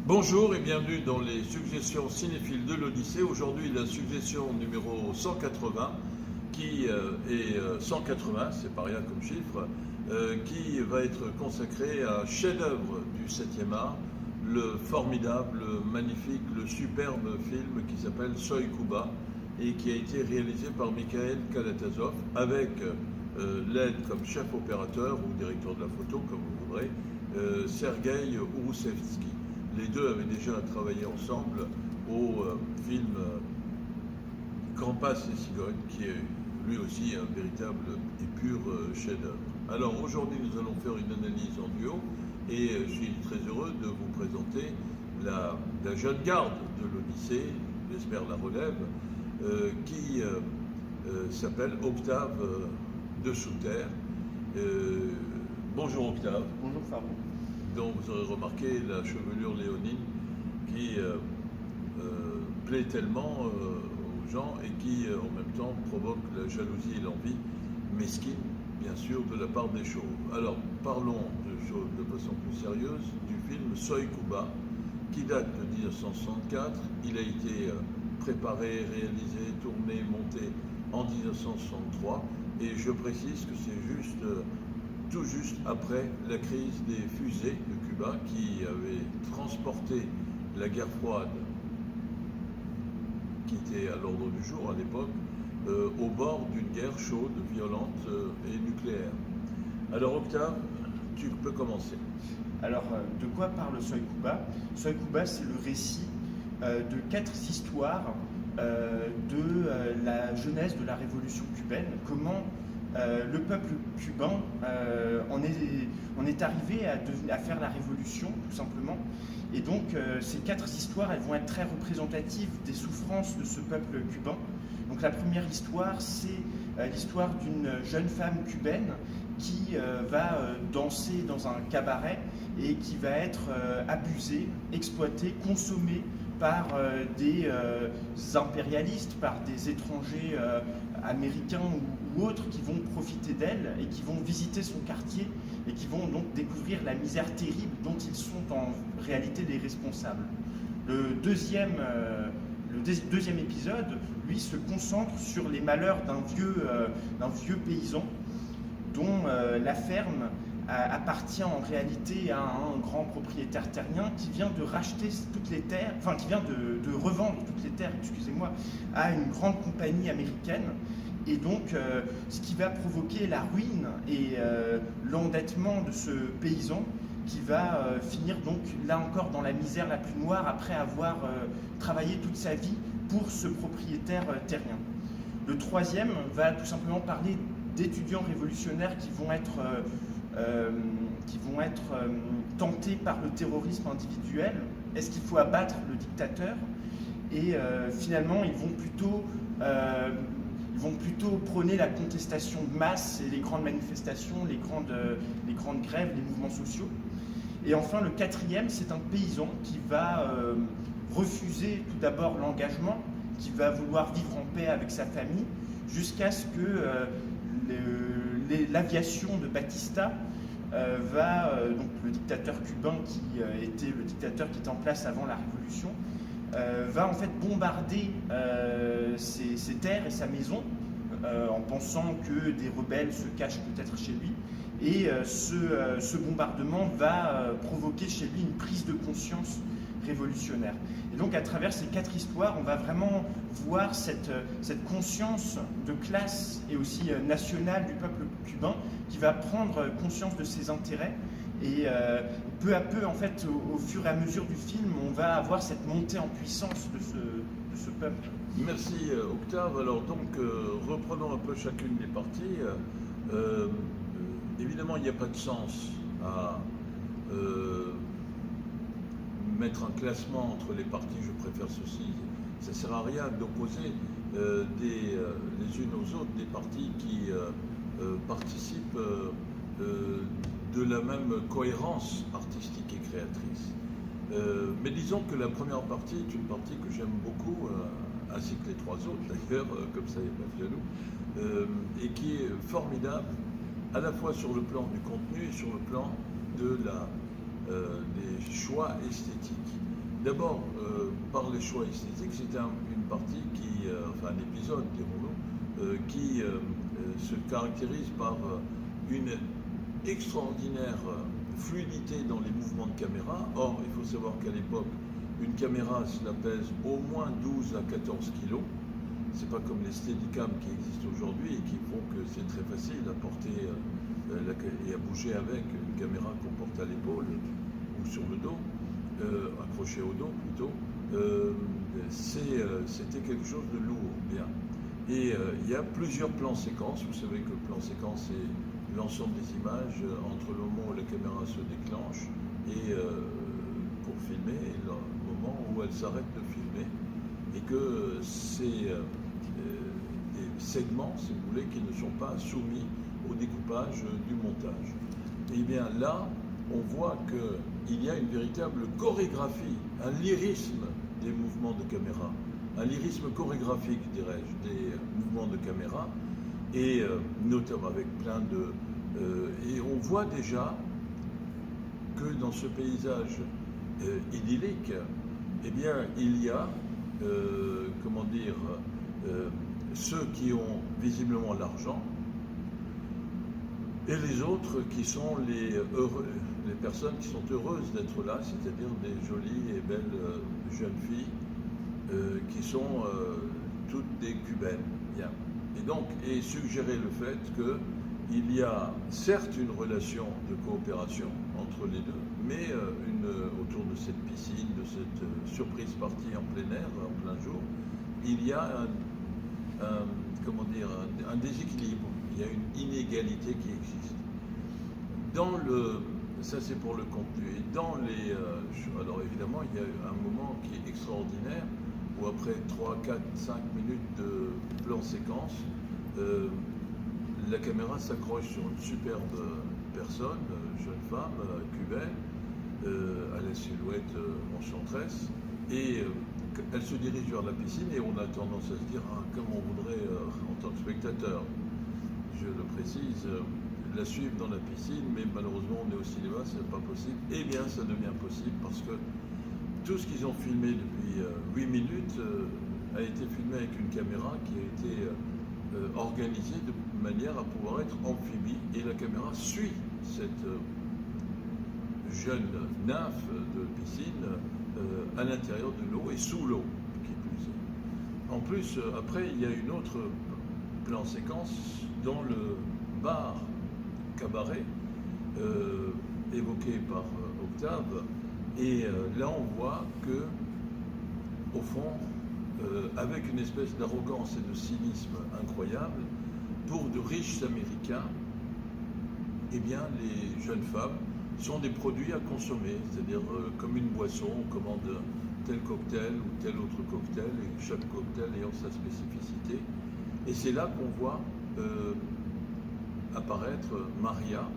Bonjour et bienvenue dans les suggestions cinéphiles de l'Odyssée. Aujourd'hui, la suggestion numéro 180, qui est 180, c'est pas rien comme chiffre, qui va être consacrée à un chef-d'œuvre du 7e art, le formidable, le magnifique, le superbe film qui s'appelle Soi Cuba et qui a été réalisé par Mikhail Kalatazov avec l'aide comme chef opérateur ou directeur de la photo, comme vous voudrez, Sergueï Ouroussevski. Les deux avaient déjà travaillé ensemble au film Grand Pass et Cigogne, qui est lui aussi un véritable et pur chef-d'œuvre. Alors aujourd'hui, nous allons faire une analyse en duo et je suis très heureux de vous présenter la jeune garde de l'Odyssée, j'espère la relève, qui s'appelle Octave de Souter. Bonjour Octave. Bonjour Fabien. Donc vous aurez remarqué la chevelure léonine qui plaît tellement aux gens et qui en même temps provoque la jalousie et l'envie mesquine, bien sûr, de la part des chauves. Alors parlons de choses de façon plus sérieuse du film Soi Cuba, qui date de 1964. Il a été préparé, réalisé, tourné, monté en 1963 et je précise que c'est tout juste après la crise des fusées de Cuba qui avait transporté la guerre froide, qui était à l'ordre du jour à l'époque, au bord d'une guerre chaude, violente et nucléaire. Alors Octave, tu peux commencer. Alors, de quoi parle Soi Cuba? Soi Cuba, c'est le récit de 4 histoires de la jeunesse de la révolution cubaine. Comment le peuple cubain en est arrivé à faire la révolution, tout simplement. Et donc, ces 4 histoires, elles vont être très représentatives des souffrances de ce peuple cubain. Donc, la première histoire, c'est l'histoire d'une jeune femme cubaine qui va danser dans un cabaret et qui va être abusée, exploitée, consommée par des impérialistes, par des étrangers américains ou autres qui vont profiter d'elle et qui vont visiter son quartier et qui vont donc découvrir la misère terrible dont ils sont en réalité les responsables. Le deuxième épisode, lui, se concentre sur les malheurs d'un vieux paysan dont la ferme appartient en réalité à un grand propriétaire terrien qui vient de racheter toutes les terres, enfin qui vient de revendre toutes les terres, excusez-moi, à une grande compagnie américaine. Et donc, ce qui va provoquer la ruine et l'endettement de ce paysan qui va finir donc là encore dans la misère la plus noire après avoir travaillé toute sa vie pour ce propriétaire terrien. Le troisième va tout simplement parler d'étudiants révolutionnaires qui vont être tentés par le terrorisme individuel. Est-ce qu'il faut abattre le dictateur? Et finalement, ils vont plutôt prôner la contestation de masse et les grandes manifestations, les grandes grèves, les mouvements sociaux. Et enfin, le quatrième, c'est un paysan qui va refuser tout d'abord l'engagement, qui va vouloir vivre en paix avec sa famille, jusqu'à ce que l'aviation de Batista donc le dictateur cubain qui était le dictateur qui était en place avant la révolution, va en fait bombarder ses terres et sa maison en pensant que des rebelles se cachent peut-être chez lui. Et ce bombardement va provoquer chez lui une prise de conscience révolutionnaire. Et donc à travers ces 4 histoires, on va vraiment voir cette conscience de classe et aussi nationale du peuple cubain qui va prendre conscience de ses intérêts. Et peu à peu, en fait, au fur et à mesure du film, on va avoir cette montée en puissance de ce peuple. Merci Octave. Alors donc reprenons un peu chacune des parties. Évidemment, il n'y a pas de sens à mettre un classement entre les parties, je préfère ceci. Ça ne sert à rien d'opposer les unes aux autres des parties qui participent de la même cohérence artistique et créatrice. Mais disons que la première partie est une partie que j'aime beaucoup, ainsi que les 3 autres d'ailleurs, comme ça il n'y a pas de jaloux, et qui est formidable, à la fois sur le plan du contenu et sur le plan des choix choix esthétiques. D'abord, par les choix esthétiques, c'est une partie qui, enfin un épisode, dirons-nous, qui se caractérise par une extraordinaire fluidité dans les mouvements de caméra. Or, il faut savoir qu'à l'époque, une caméra, cela pèse au moins 12 à 14 kilos. C'est pas comme les Steadicam qui existent aujourd'hui et qui font que c'est très facile à porter et à bouger avec une caméra qu'on porte à l'épaule ou sur le dos, accrochée au dos plutôt. C'était quelque chose de lourd, bien. Et il y a plusieurs plans séquences. Vous savez que le plan séquence, c'est l'ensemble des images entre le moment où la caméra se déclenche et pour filmer, et le moment où elle s'arrête de filmer. Et que c'est des segments, si vous voulez, qui ne sont pas soumis au découpage du montage. Et bien là, on voit qu'il y a une véritable chorégraphie, un lyrisme des mouvements de caméra, un lyrisme chorégraphique, dirais-je, des mouvements de caméra, et notamment avec plein de... et on voit déjà que dans ce paysage idyllique, eh bien, il y a, comment dire, ceux qui ont visiblement l'argent, et les autres qui sont les personnes qui sont heureuses d'être là, c'est-à-dire des jolies et belles jeunes filles qui sont toutes des cubaines. Bien. Et donc, et suggérer le fait qu'il y a certes une relation de coopération entre les deux, mais autour de cette piscine, de cette surprise partie en plein air, en plein jour, il y a un déséquilibre, il y a une inégalité qui existe. Ça c'est pour le contenu. Et alors évidemment, il y a un moment qui est extraordinaire, où après 3, 4, 5 minutes de plan séquence, la caméra s'accroche sur une superbe personne, jeune femme, cubaine, à la silhouette enchanteresse, et elle se dirige vers la piscine et on a tendance à se dire comme on voudrait en tant que spectateur, je le précise, la suivre dans la piscine, mais malheureusement on est au cinéma, c'est pas possible. Eh bien ça devient possible parce que tout ce qu'ils ont filmé depuis 8 minutes a été filmé avec une caméra qui a été organisée de manière à pouvoir être amphibie, et la caméra suit cette jeune nymphe de piscine à l'intérieur de l'eau et sous l'eau, qui plus est. En plus, après, il y a une autre plan séquence dans le bar cabaret évoqué par Octave, et là on voit que, au fond, avec une espèce d'arrogance et de cynisme incroyable, pour de riches Américains, eh bien, les jeunes femmes sont des produits à consommer, c'est-à-dire comme une boisson, on commande tel cocktail ou tel autre cocktail, et chaque cocktail ayant sa spécificité. Et c'est là qu'on voit apparaître Maria,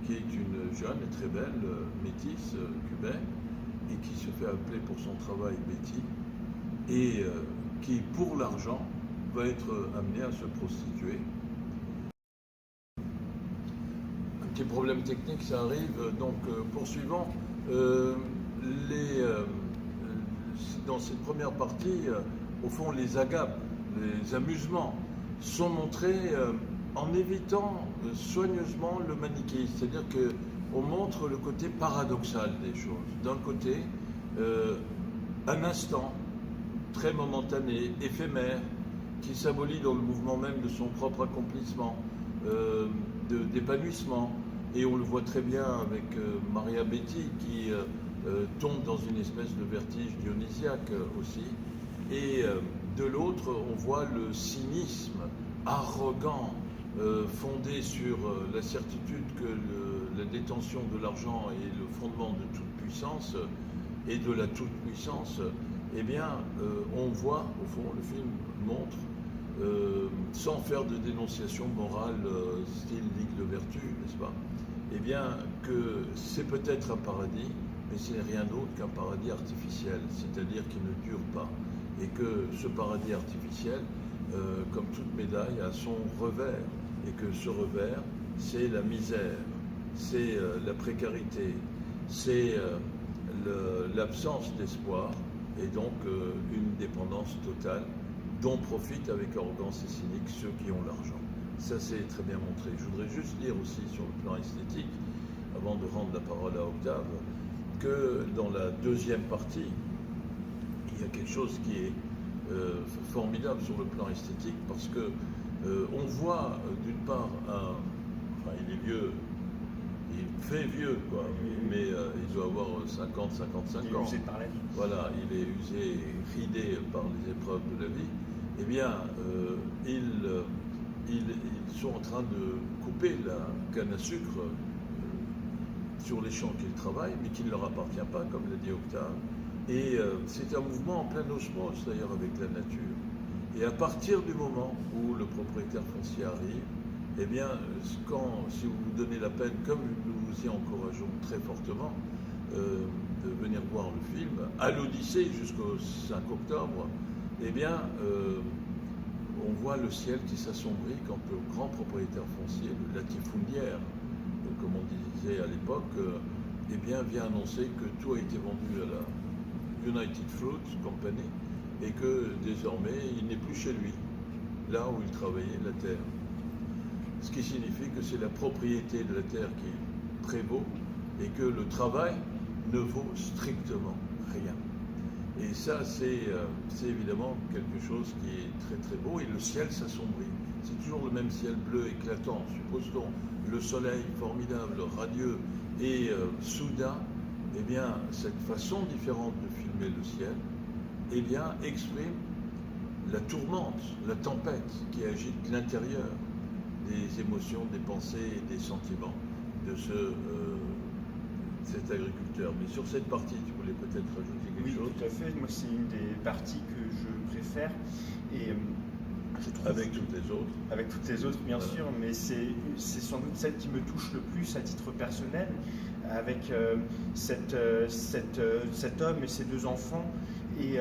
qui est une jeune et très belle métisse cubaine, et qui se fait appeler pour son travail Betty, et qui, pour l'argent, va être amenée à se prostituer. Un petit problème technique, ça arrive, donc poursuivons. Dans cette première partie, au fond, les agapes, les amusements sont montrés en évitant soigneusement le manichéisme, c'est-à-dire qu'on montre le côté paradoxal des choses. D'un côté, un instant très momentané, éphémère, qui s'abolit dans le mouvement même de son propre accomplissement, d'épanouissement. Et on le voit très bien avec Maria Betty qui tombe dans une espèce de vertige dionysiaque aussi. Et de l'autre, on voit le cynisme arrogant, fondé sur la certitude que la détention de l'argent est le fondement de toute puissance et de la toute-puissance. Eh bien, on voit, au fond, le film montre, sans faire de dénonciation morale, style Ligue de Vertu, n'est-ce pas? Eh bien, que c'est peut-être un paradis, mais ce n'est rien d'autre qu'un paradis artificiel, c'est-à-dire qui ne dure pas. Et que ce paradis artificiel, comme toute médaille, a son revers. Et que ce revers, c'est la misère, c'est la précarité, c'est l'absence d'espoir et donc une dépendance totale dont profitent avec arrogance et cynique ceux qui ont l'argent. Ça, c'est très bien montré. Je voudrais juste dire aussi sur le plan esthétique, avant de rendre la parole à Octave, que dans la deuxième partie, il y a quelque chose qui est formidable sur le plan esthétique, parce que on voit d'une part enfin il est vieux, il fait vieux quoi, mais il doit avoir 50, 55 ans. Il est usé par la vie. Voilà, il est usé et ridé par les épreuves de la vie. Eh bien, ils sont en train de couper la canne à sucre sur les champs qu'ils travaillent, mais qui ne leur appartient pas, comme l'a dit Octave. Et c'est un mouvement en pleine osmose d'ailleurs avec la nature. Et à partir du moment où le propriétaire foncier arrive, eh bien, si vous vous donnez la peine, comme nous vous y encourageons très fortement, de venir voir le film, à l'Odyssée jusqu'au 5 octobre, eh bien, on voit le ciel qui s'assombrit quand le grand propriétaire foncier, le latifundiaire, comme on disait à l'époque, eh bien, vient annoncer que tout a été vendu à la United Fruit Company et que désormais il n'est plus chez lui, là où il travaillait la terre. Ce qui signifie que c'est la propriété de la terre qui prévaut et que le travail ne vaut strictement rien. Et ça, c'est évidemment quelque chose qui est très très beau, et le ciel s'assombrit. C'est toujours le même ciel bleu éclatant, suppose-t-on, le soleil formidable, radieux, et soudain, eh bien, cette façon différente de filmer le ciel, eh bien, exprime la tourmente, la tempête qui agite l'intérieur des émotions, des pensées et des sentiments de cet agriculteur. Mais sur cette partie, tu voulais peut-être rajouter quelque chose? Oui, tout à fait. Moi, c'est une des parties que je préfère. Et je trouve avec toutes les autres. Avec toutes les autres, bien sûr, mais c'est sans doute celle qui me touche le plus à titre personnel, avec cet homme et ses deux enfants. Et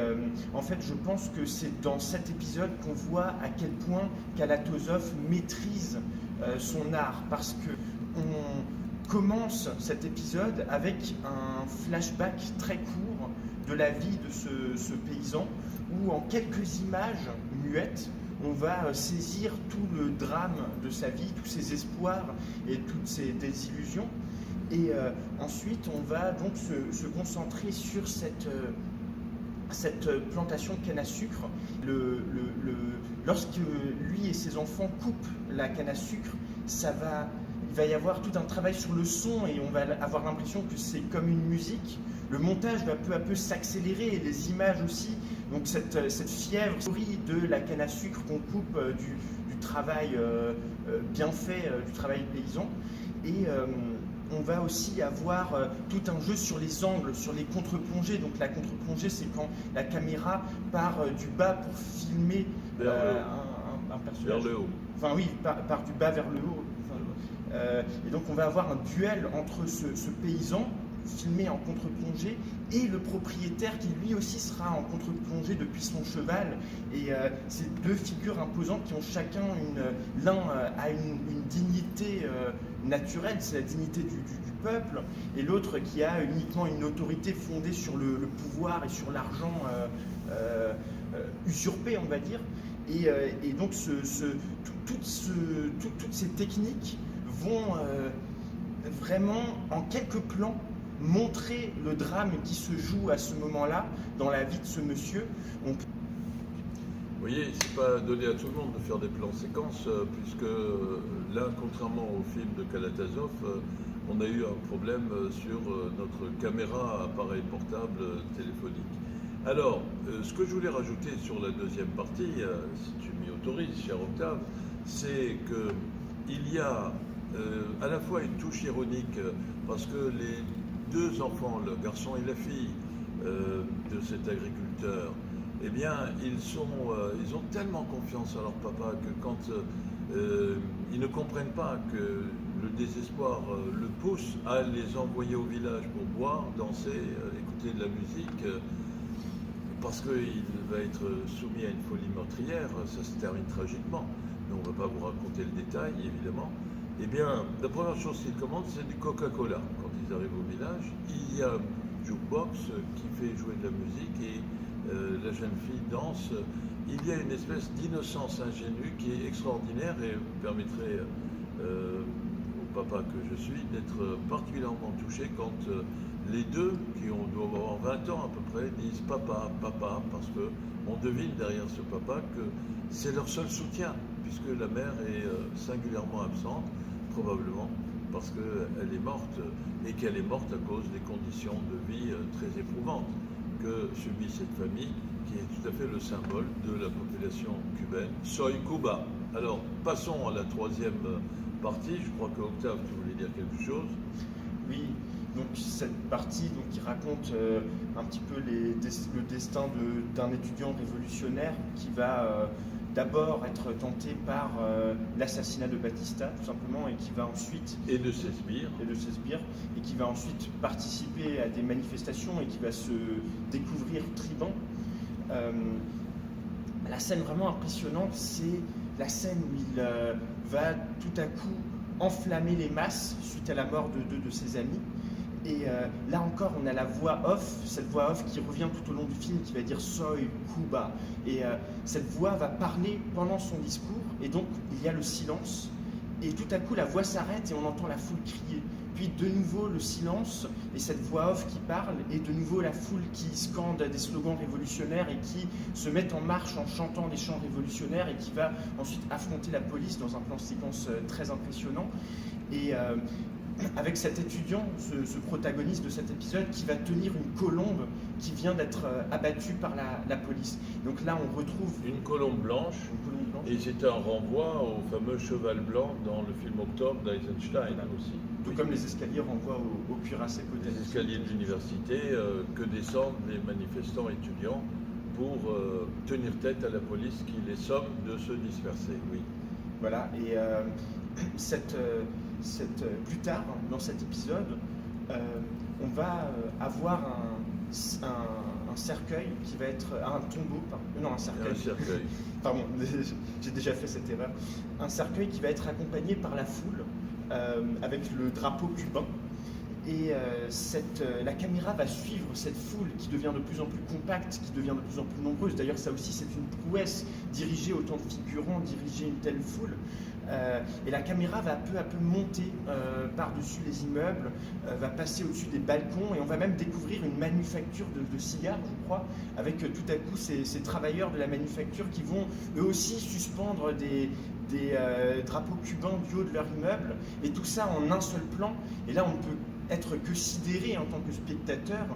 en fait, je pense que c'est dans cet épisode qu'on voit à quel point Kalatozov maîtrise son art, parce que on commence cet épisode avec un flashback très court de la vie de ce paysan, où en quelques images muettes, on va saisir tout le drame de sa vie, tous ses espoirs et toutes ses désillusions. Et ensuite, on va donc se concentrer sur cette plantation de canne à sucre. Lorsque lui et ses enfants coupent la canne à sucre, il va y avoir tout un travail sur le son, et on va avoir l'impression que c'est comme une musique. Le montage va peu à peu s'accélérer, et les images aussi. Donc cette fièvre de la canne à sucre qu'on coupe du travail bien fait, du travail paysan. Et on va aussi avoir tout un jeu sur les angles, sur les contre-plongées. Donc la contre-plongée, c'est quand la caméra part du bas pour filmer un personnage. Vers le haut. Enfin oui, part du bas vers le haut. Et donc on va avoir un duel entre ce paysan filmé en contre-plongée et le propriétaire qui lui aussi sera en contre-plongée depuis son cheval. Et ces deux figures imposantes qui ont chacun l'un a une dignité naturelle, c'est la dignité du peuple, et l'autre qui a uniquement une autorité fondée sur le pouvoir et sur l'argent usurpé, on va dire. Et donc toutes ces techniques vont vraiment en quelques plans montrer le drame qui se joue à ce moment-là dans la vie de ce monsieur. Vous voyez, c'est pas donné à tout le monde de faire des plans séquences, puisque là, contrairement au film de Kalatozov, on a eu un problème sur notre caméra appareil portable téléphonique. Alors, ce que je voulais rajouter sur la deuxième partie, si tu m'y autorises, cher Octave, c'est qu'il y a à la fois une touche ironique, parce que les deux enfants, le garçon et la fille de cet agriculteur, eh bien, ils ont tellement confiance en leur papa que quand ils ne comprennent pas que le désespoir le pousse à les envoyer au village pour boire, danser, écouter de la musique, parce qu'il va être soumis à une folie meurtrière, ça se termine tragiquement, mais on ne va pas vous raconter le détail, évidemment. Eh bien, la première chose qu'ils commandent, c'est du Coca-Cola. Quand ils arrivent au village, il y a jukebox qui fait jouer de la musique et la jeune fille danse. Il y a une espèce d'innocence ingénue qui est extraordinaire et permettrait au papa que je suis d'être particulièrement touché quand les deux, qui doivent avoir 20 ans à peu près, disent papa, papa, parce qu'on devine derrière ce papa que c'est leur seul soutien, puisque la mère est singulièrement absente, probablement parce qu'elle est morte, et qu'elle est morte à cause des conditions de vie très éprouvantes que subit cette famille, qui est tout à fait le symbole de la population cubaine. Soy Cuba. Alors, passons à la troisième partie. Je crois que Octave, tu voulais dire quelque chose. Oui, donc cette partie donc, qui raconte un petit peu le destin d'un étudiant révolutionnaire qui va d'abord être tenté par l'assassinat de Batista, tout simplement, et qui va ensuite... Et de ses sbires. Et qui va ensuite participer à des manifestations et qui va se découvrir tribun. La scène vraiment impressionnante, c'est la scène où il va tout à coup enflammer les masses suite à la mort de deux de ses amis. Et là encore, on a la voix off, cette voix off qui revient tout au long du film, qui va dire « Soy Cuba ». Et cette voix va parler pendant son discours, et donc il y a le silence. Et tout à coup, la voix s'arrête et on entend la foule crier. Puis de nouveau le silence et cette voix off qui parle, et de nouveau la foule qui scande des slogans révolutionnaires et qui se met en marche en chantant des chants révolutionnaires et qui va ensuite affronter la police dans un plan séquence très impressionnant. Et avec cet étudiant, ce protagoniste de cet épisode, qui va tenir une colombe qui vient d'être abattue par la police. Donc là, on retrouve une colombe blanche. Et c'est un renvoi au fameux cheval blanc dans le film Octobre d'Eisenstein aussi. Tout comme les escaliers renvoient au cuirassé côté. Les escaliers de l'université que descendent les manifestants étudiants pour tenir tête à la police qui les somme de se disperser. Oui. Voilà, et plus tard, dans cet épisode, on va avoir un cercueil qui va être un tombeau, un cercueil. Un cercueil. Pardon, j'ai déjà fait cette erreur. Un cercueil qui va être accompagné par la foule avec le drapeau cubain. Et la caméra va suivre cette foule qui devient de plus en plus compacte, qui devient de plus en plus nombreuse. D'ailleurs, ça aussi, c'est une prouesse, diriger autant de figurants, diriger une telle foule. Et la caméra va peu à peu monter par-dessus les immeubles, va passer au-dessus des balcons, et on va même découvrir une manufacture de cigares, je crois, avec tout à coup ces travailleurs de la manufacture qui vont eux aussi suspendre des drapeaux cubains du haut de leur immeuble, et tout ça en un seul plan. Et là, on ne peut être que sidéré en tant que spectateur,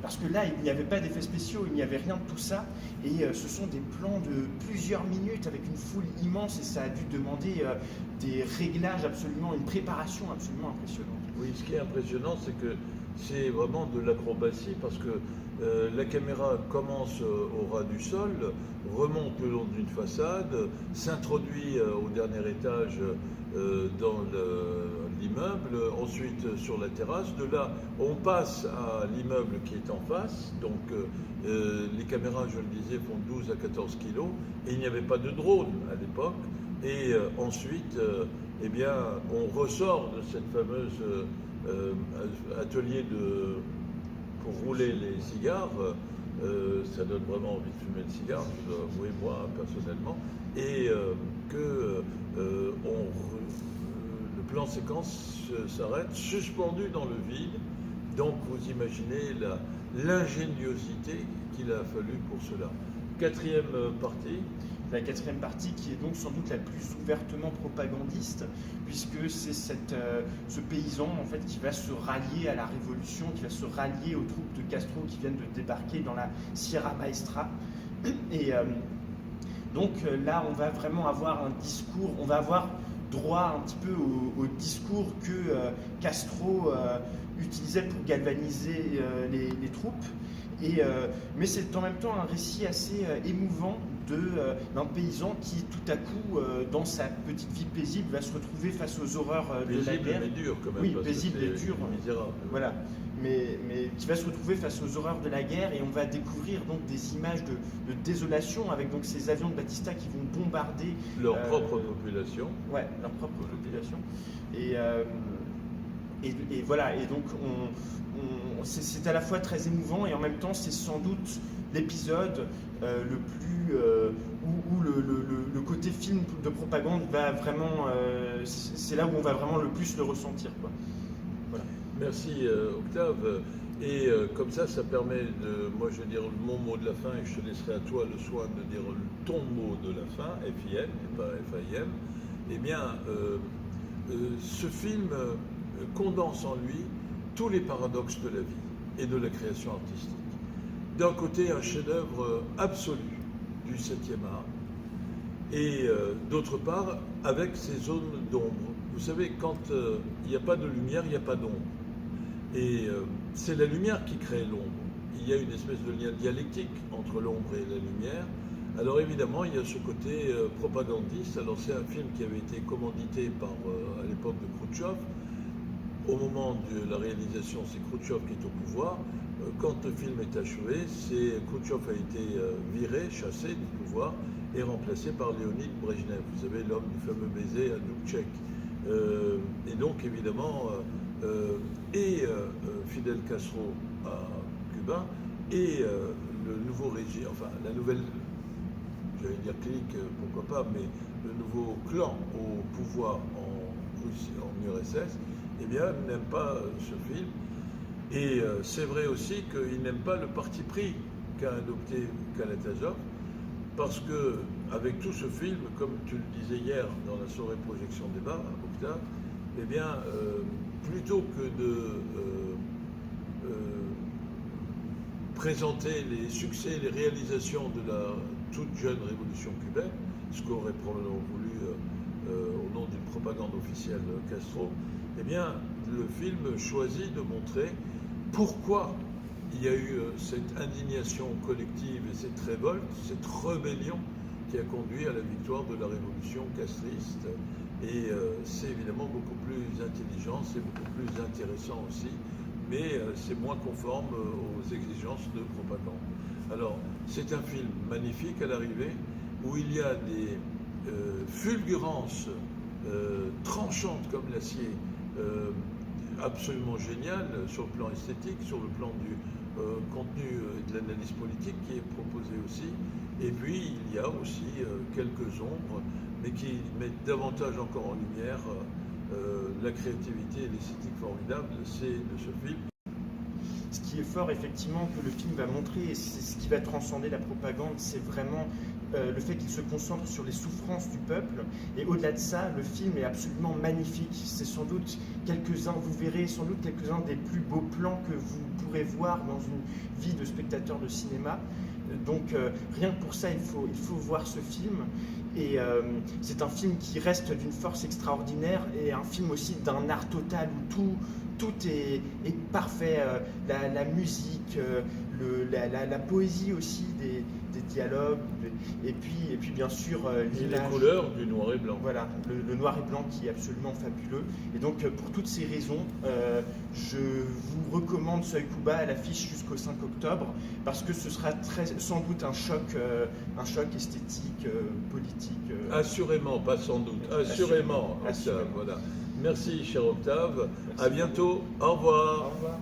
parce que là, il n'y avait pas d'effets spéciaux, il n'y avait rien de tout ça, et ce sont des plans de plusieurs minutes avec une foule immense, et ça a dû demander des réglages absolument, une préparation absolument impressionnante. Oui, ce qui est impressionnant, c'est que c'est vraiment de l'acrobatie, parce que la caméra commence au ras du sol, remonte le long d'une façade, s'introduit au dernier étage dans l'immeuble, ensuite sur la terrasse. De là, on passe à l'immeuble qui est en face. Donc les caméras, je le disais, font 12 à 14 kilos, et il n'y avait pas de drone à l'époque. Et ensuite, eh bien, on ressort de cette fameuse atelier pour rouler les cigares. Ça donne vraiment envie de fumer le cigare, je dois avouer moi personnellement, et le plan séquence s'arrête, suspendu dans le vide. Donc vous imaginez l'ingéniosité qu'il a fallu pour cela. Quatrième partie. La quatrième partie qui est donc sans doute la plus ouvertement propagandiste, puisque c'est ce paysan en fait qui va se rallier à la révolution, qui va se rallier aux troupes de Castro qui viennent de débarquer dans la Sierra Maestra. Et donc là, on va vraiment avoir un discours, on va avoir droit un petit peu au discours que Castro utilisait pour galvaniser les troupes. Mais c'est en même temps un récit assez émouvant d'un paysan qui, tout à coup, dans sa petite vie paisible, va se retrouver face aux horreurs de la guerre. Mais dur quand même. Oui, paisible et dur. Misérable. Voilà. Mais qui va se retrouver face aux horreurs de la guerre, et on va découvrir donc des images de désolation avec donc ces avions de Batista qui vont bombarder leur propre population. Ouais, leur propre population. Et voilà. Et donc c'est à la fois très émouvant et en même temps c'est sans doute l'épisode le plus où le côté film de propagande va vraiment, c'est là où on va vraiment le plus le ressentir, quoi. Voilà. Merci Octave. Et comme ça permet de, moi je vais dire mon mot de la fin et je te laisserai à toi le soin de dire ton mot de la fin, FIM et pas FAIM. Eh bien, ce film condense en lui tous les paradoxes de la vie et de la création artistique. D'un côté, un chef-d'œuvre absolu du 7e art, et d'autre part, avec ses zones d'ombre. Vous savez, quand il n'y a pas de lumière, il n'y a pas d'ombre. Et c'est la lumière qui crée l'ombre. Il y a une espèce de lien dialectique entre l'ombre et la lumière. Alors évidemment, il y a ce côté propagandiste. Alors c'est un film qui avait été commandité par, à l'époque de Khrouchtchev. Au moment de la réalisation, c'est Khrouchtchev qui est au pouvoir. Quand le film est achevé, Khrouchtchev a été viré, chassé du pouvoir et remplacé par Léonid Brejnev. Vous savez, l'homme du fameux baiser à Dubček. Et donc évidemment, Fidel Castro à Cuba et le nouveau régime, enfin la nouvelle, j'allais dire clique, pourquoi pas, mais le nouveau clan au pouvoir en Russie, en URSS, eh bien, n'aime pas ce film. Et c'est vrai aussi qu'il n'aime pas le parti pris qu'a adopté Kalatazov, parce que avec tout ce film, comme tu le disais hier dans la soirée projection débat, Octave, eh bien, plutôt que de présenter les succès, les réalisations de la toute jeune révolution cubaine, ce qu'aurait probablement voulu, au nom d'une propagande officielle, Castro, eh bien, le film choisit de montrer pourquoi il y a eu cette indignation collective et cette révolte, cette rébellion qui a conduit à la victoire de la révolution castriste. Et c'est évidemment beaucoup plus intelligent, c'est beaucoup plus intéressant aussi, mais c'est moins conforme aux exigences de propagande. Alors, c'est un film magnifique à l'arrivée, où il y a des fulgurances tranchantes comme l'acier, absolument géniales sur le plan esthétique, sur le plan du contenu et de l'analyse politique qui est proposé aussi. Et puis, il y a aussi quelques ombres, mais qui mettent davantage encore en lumière la créativité et l'esthétique formidable de ce film. Ce qui est fort, effectivement, que le film va montrer, et c'est ce qui va transcender la propagande, c'est vraiment le fait qu'il se concentre sur les souffrances du peuple. Et au-delà de ça, le film est absolument magnifique. C'est sans doute quelques-uns, vous verrez sans doute quelques-uns des plus beaux plans que vous pourrez voir dans une vie de spectateur de cinéma. Donc rien que pour ça, il faut voir ce film. Et c'est un film qui reste d'une force extraordinaire et un film aussi d'un art total où tout est parfait. La musique, la poésie aussi des dialogues, et puis bien sûr les couleurs du noir et blanc. Voilà, le noir et blanc qui est absolument fabuleux. Et donc pour toutes ces raisons, je vous recommande Seuil Cuba à l'affiche jusqu'au 5 octobre, parce que ce sera sans doute un choc esthétique, politique. Assurément, pas sans doute, assurément. Assurément. Voilà. Merci, cher Octave. Merci. À bientôt. Au revoir. Au revoir.